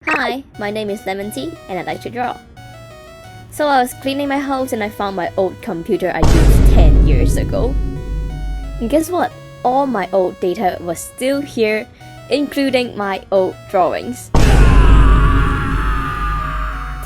Hi, my name is Lemon Tea and I like to draw. So I was cleaning my house and I found my old computer I used 10 years ago. And guess what? All my old data was still here, including my old drawings.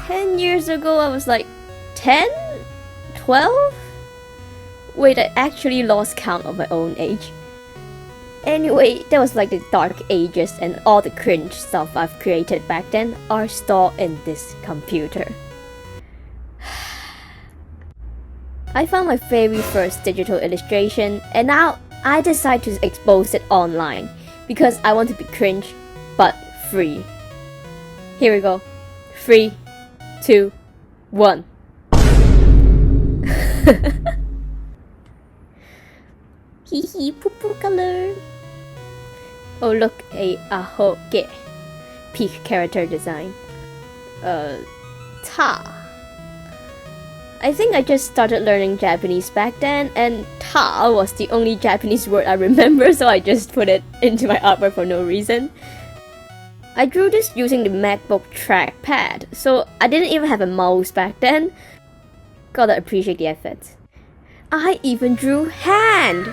10 years ago I was like 10? 12? Wait, I actually lost count of my own age. Anyway, that was like the dark ages and all the cringe stuff I've created back then are stored in this computer. I found my very first digital illustration and now I decide to expose it online because I want to be cringe but free. Here we go. 3, 2, 1. Hee poo poo color. Oh look, a ahoge. Peak character design. Ta. I think I just started learning Japanese back then, and ta was the only Japanese word I remember, so I just put it into my artwork for no reason. I drew this using the MacBook trackpad, so I didn't even have a mouse back then. Gotta appreciate the effort. I even drew hand!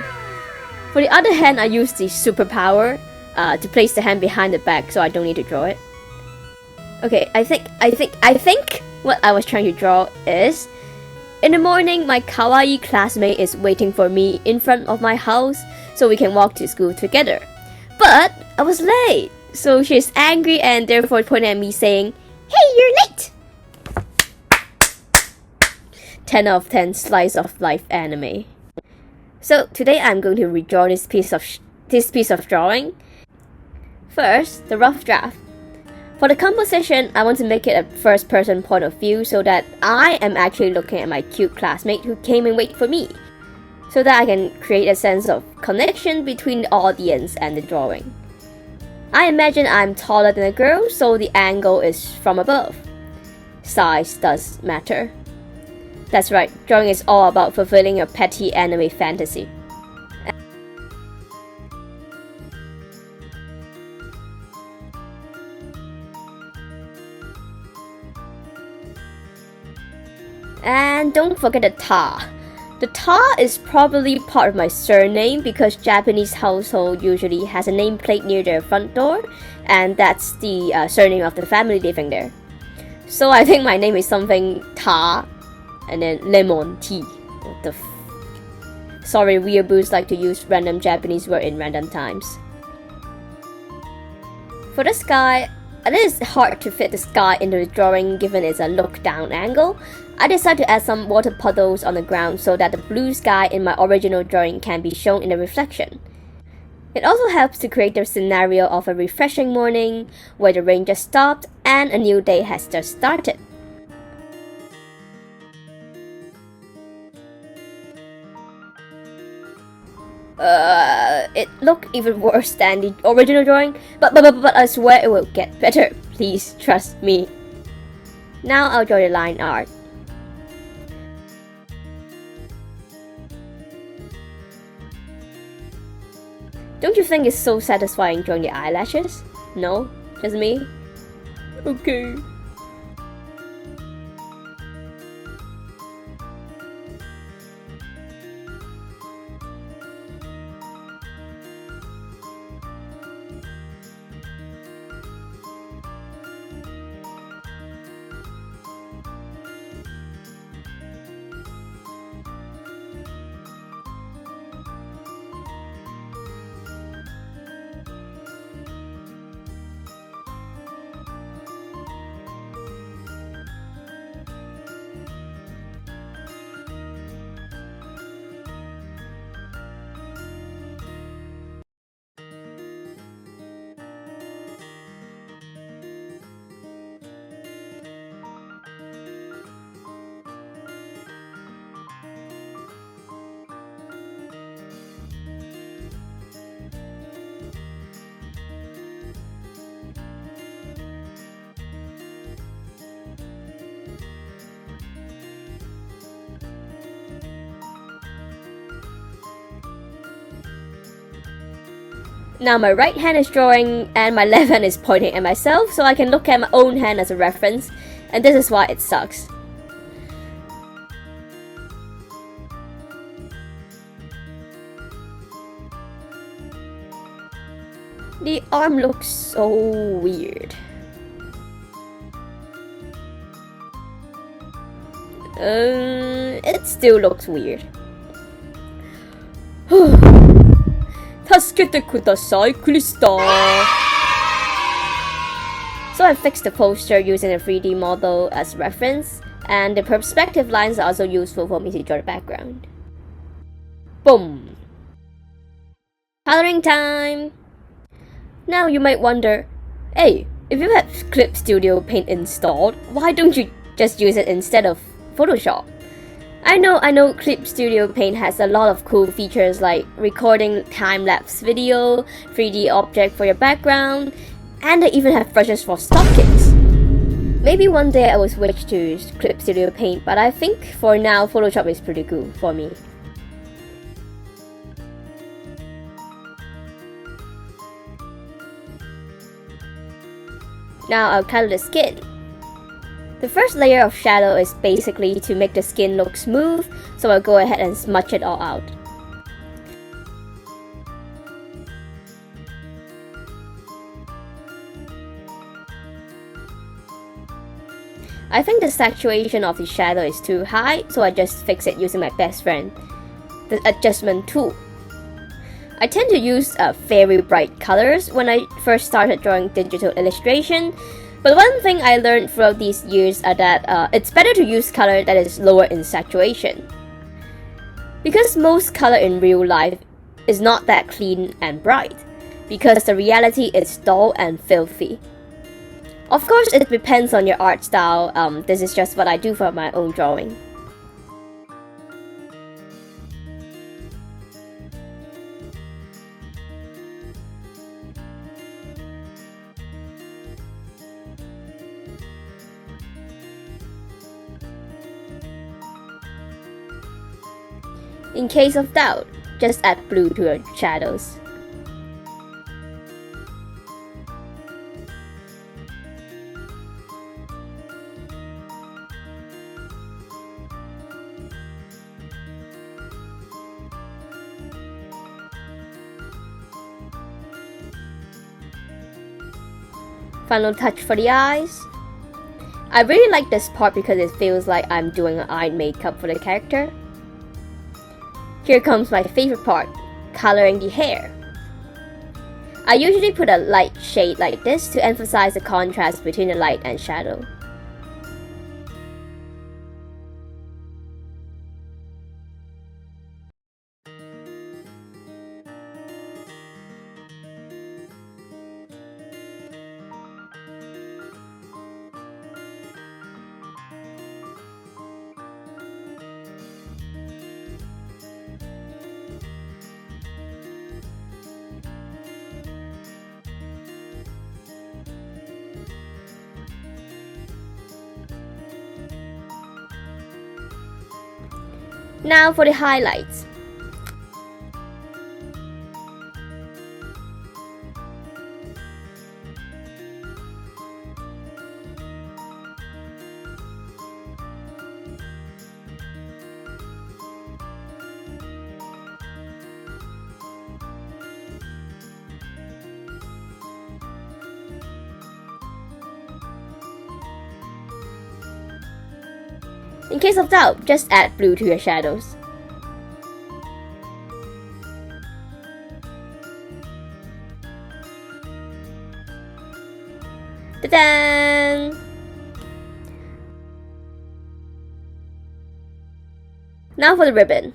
For the other hand, I used the superpower to place the hand behind the back so I don't need to draw it. Okay, I think what I was trying to draw is, in the morning, my kawaii classmate is waiting for me in front of my house so we can walk to school together. But I was late, so she's angry and therefore pointing at me saying, "Hey, you're late!" 10 out of 10 slice of life anime. So today I'm going to redraw this piece of drawing. First, the rough draft. For the composition, I want to make it a first-person point of view so that I am actually looking at my cute classmate who came and waited for me, so that I can create a sense of connection between the audience and the drawing. I imagine I'm taller than a girl, so the angle is from above. Size does matter. That's right, drawing is all about fulfilling your petty anime fantasy. And don't forget the ta. The ta is probably part of my surname because Japanese household usually has a nameplate near their front door, and that's the surname of the family living there. So I think my name is something ta, and then lemon tea. What the Sorry, weeaboos like to use random Japanese word in random times. For the sky, it is hard to fit the sky into the drawing given it's a look-down angle. I decided to add some water puddles on the ground so that the blue sky in my original drawing can be shown in the reflection. It also helps to create the scenario of a refreshing morning where the rain just stopped and a new day has just started. It looked even worse than the original drawing, but I swear it will get better. Please trust me. Now I'll draw the line art. Don't you think it's so satisfying drawing the eyelashes? No? Just me? Okay. Now my right hand is drawing and my left hand is pointing at myself, so I can look at my own hand as a reference, and this is why it sucks. The arm looks so weird. It still looks weird. 助けてください, Krista. So I fixed the poster using a 3D model as reference, and the perspective lines are also useful for me to draw the background. Boom! Coloring time! Now you might wonder, hey, if you have Clip Studio Paint installed, why don't you just use it instead of Photoshop? I know Clip Studio Paint has a lot of cool features like recording time-lapse video, 3D object for your background, and they even have brushes for stockings. Maybe one day I will switch to Clip Studio Paint, but I think for now Photoshop is pretty cool for me. Now I'll color the skin. The first layer of shadow is basically to make the skin look smooth, so I'll go ahead and smudge it all out. I think the saturation of the shadow is too high, so I just fix it using my best friend, the adjustment tool. I tend to use very bright colors when I first started drawing digital illustration, but one thing I learned throughout these years are that it's better to use color that is lower in saturation. Because most color in real life is not that clean and bright, because the reality is dull and filthy. Of course, it depends on your art style. This is just what I do for my own drawing. In case of doubt, just add blue to your shadows. Final touch for the eyes. I really like this part because it feels like I'm doing eye makeup for the character. Here comes my favorite part, coloring the hair. I usually put a light shade like this to emphasize the contrast between the light and shadow. Now for the highlights. In case of doubt, just add blue to your shadows. Ta-da! Now for the ribbon.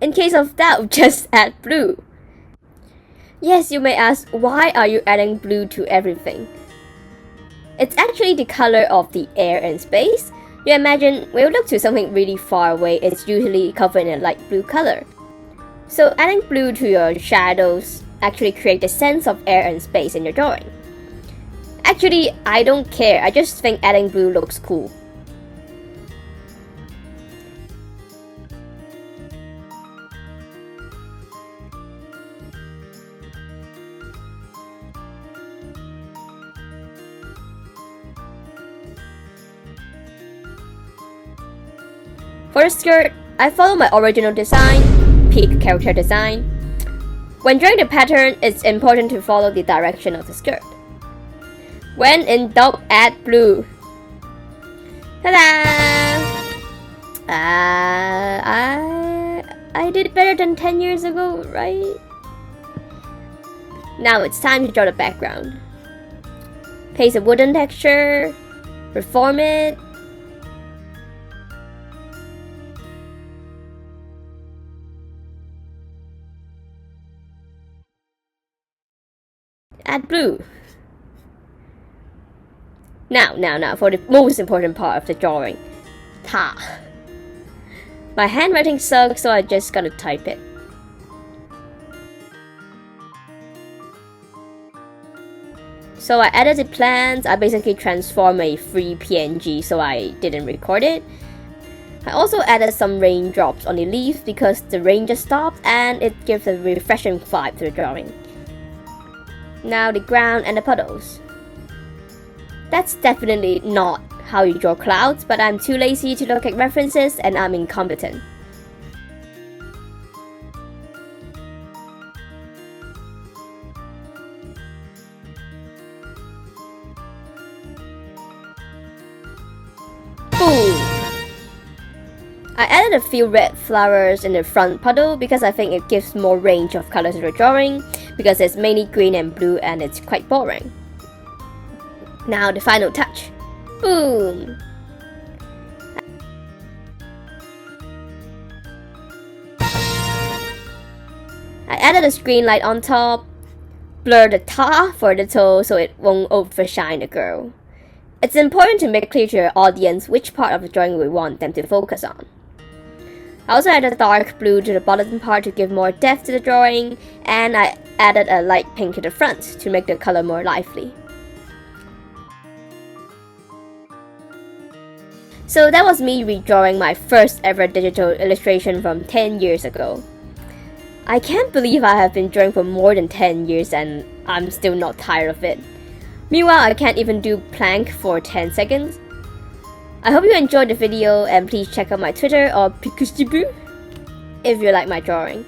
In case of doubt, just add blue. Yes, you may ask, why are you adding blue to everything? It's actually the color of the air and space. You imagine when you look to something really far away, it's usually covered in a light blue color. So adding blue to your shadows actually creates a sense of air and space in your drawing. Actually, I don't care, I just think adding blue looks cool. For the skirt, I follow my original design, peak character design. When drawing the pattern, it's important to follow the direction of the skirt. When in doubt, add blue. Ta-da! I did better than 10 years ago, right? Now it's time to draw the background. Place a wooden texture, reform it. Add blue. Now for the most important part of the drawing. Ta. My handwriting sucks, so I just gotta type it. So I added the plants. I basically transformed a free PNG, so I didn't record it. I also added some raindrops on the leaf because the rain just stopped and it gives a refreshing vibe to the drawing. Now the ground and the puddles. That's definitely not how you draw clouds, but I'm too lazy to look at references and I'm incompetent. Boom! I added a few red flowers in the front puddle because I think it gives more range of colors to the drawing, because it's mainly green and blue and it's quite boring. Now the final touch. Boom! I added a screen light on top, blur the ta for the toe so it won't overshine the girl. It's important to make clear to your audience which part of the drawing we want them to focus on. I also added dark blue to the bottom part to give more depth to the drawing, and I added a light pink to the front to make the color more lively. So that was me redrawing my first ever digital illustration from 10 years ago. I can't believe I have been drawing for more than 10 years and I'm still not tired of it. Meanwhile, I can't even do plank for 10 seconds. I hope you enjoyed the video and please check out my Twitter or Pikustibu if you like my drawing.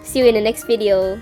See you in the next video.